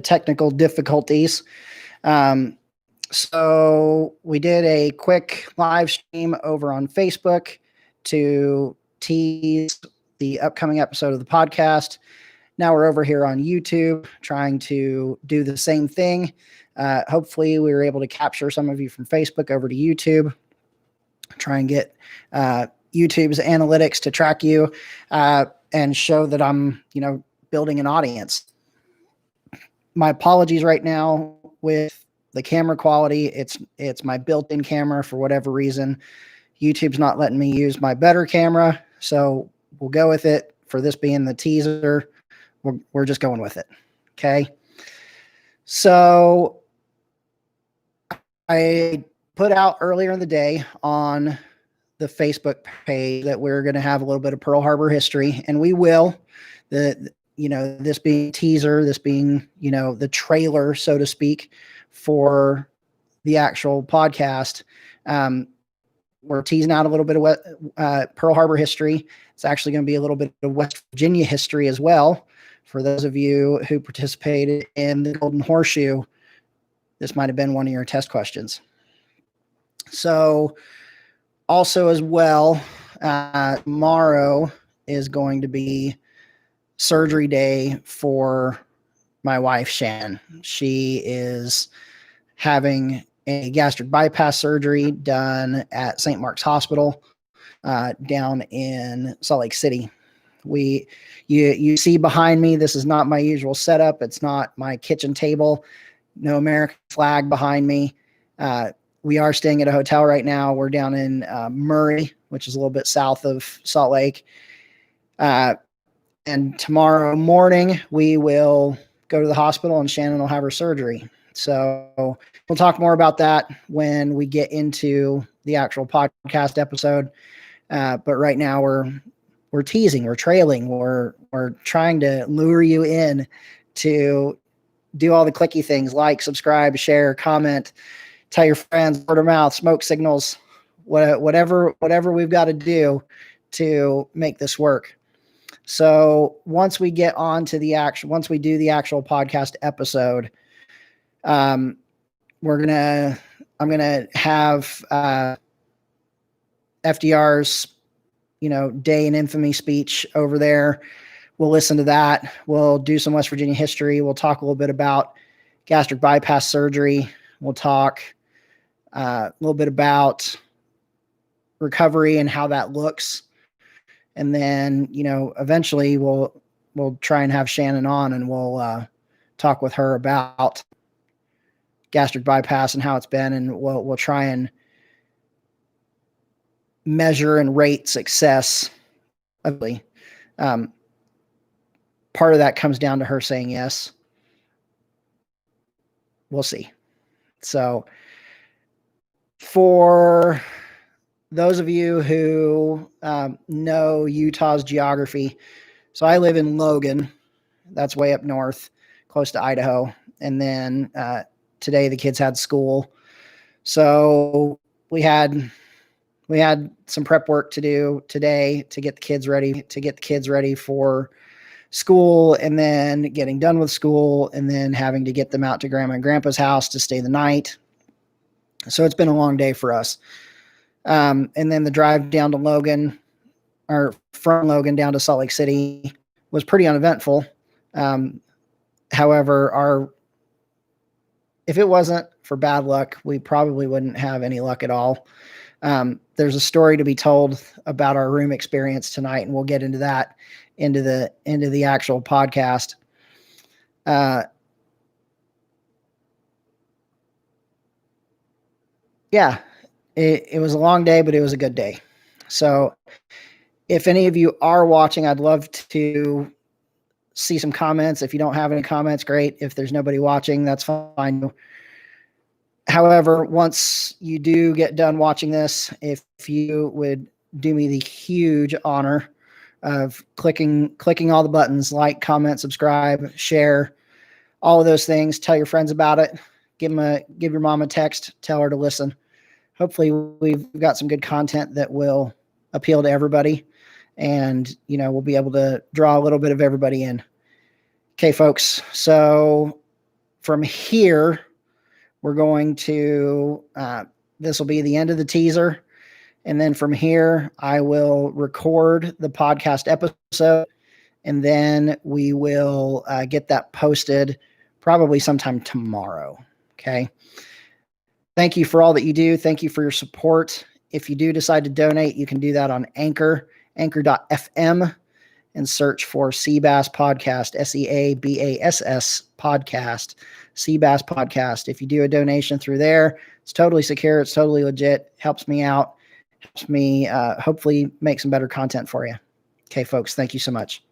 technical difficulties. So we did a quick live stream over on Facebook to tease the upcoming episode of the podcast. Now we're over here on YouTube trying to do the same thing. Hopefully we were able to capture some of you from Facebook over to YouTube, try and get YouTube's analytics to track you and show that I'm, building an audience. My apologies right now with the camera quality. It's my built-in camera for whatever reason. YouTube's not letting me use my better camera, so we'll go with it. For this being the teaser, we're just going with it. Okay. So I put out earlier in the day on the Facebook page that we're going to have a little bit of Pearl Harbor history, and we will. This being teaser, this being, the trailer, so to speak, for the actual podcast. We're teasing out a little bit of Pearl Harbor history. It's actually going to be a little bit of West Virginia history as well. For those of you who participated in the Golden Horseshoe, this might have been one of your test questions. So also as well, tomorrow is going to be surgery day for my wife, Shannon. She is having a gastric bypass surgery done at St. Mark's Hospital down in Salt Lake City. You see behind me, this is not my usual setup. It's not my kitchen table. No American flag behind me. We are staying at a hotel right now. We're down in Murray, which is a little bit south of Salt Lake. And tomorrow morning, we will go to the hospital and Shannon will have her surgery. So we'll talk more about that when we get into the actual podcast episode. But right now we're teasing, we're trailing, we're trying to lure you in to do all the clicky things like subscribe, share, comment, tell your friends, word of mouth, smoke signals, whatever we've got to do to make this work. So once we get on to once we do the actual podcast episode, I'm going to have FDR's, day in infamy speech over there. We'll listen to that. We'll do some West Virginia history. We'll talk a little bit about gastric bypass surgery. We'll talk a little bit about recovery and how that looks. And then, eventually we'll try and have Shannon on and we'll talk with her about gastric bypass and how it's been. And we'll try and measure and rate success. Part of that comes down to her saying yes. We'll see. So for those of you who know Utah's geography, so I live in Logan. That's way up north, close to Idaho. And then today the kids had school. So we had some prep work to do today to get the kids ready for school, and then getting done with school, and then having to get them out to Grandma and Grandpa's house to stay the night. So it's been a long day for us. And then the drive down to Logan, or from Logan down to Salt Lake City, was pretty uneventful. However, if it wasn't for bad luck, we probably wouldn't have any luck at all. There's a story to be told about our room experience tonight, and we'll get into that into the actual podcast. Yeah, it was a long day, but it was a good day. So if any of you are watching, I'd love to see some comments. If you don't have any comments, great. If there's nobody watching, that's fine. However, once you do get done watching this, if you would do me the huge honor of clicking all the buttons, like, comment, subscribe, share, all of those things, tell your friends about it, give your mom a text, tell her to listen. Hopefully we've got some good content that will appeal to everybody, and we'll be able to draw a little bit of everybody in. Okay, folks. So from here, we're going to, this will be the end of the teaser. And then from here, I will record the podcast episode, and then we will get that posted probably sometime tomorrow. Okay. Thank you for all that you do. Thank you for your support. If you do decide to donate, you can do that on anchor.fm, and search for Seabass Podcast, SEABASS Podcast, Seabass Podcast. If you do a donation through there, it's totally secure. It's totally legit. Helps me out. Helps me hopefully make some better content for you. Okay, folks, thank you so much.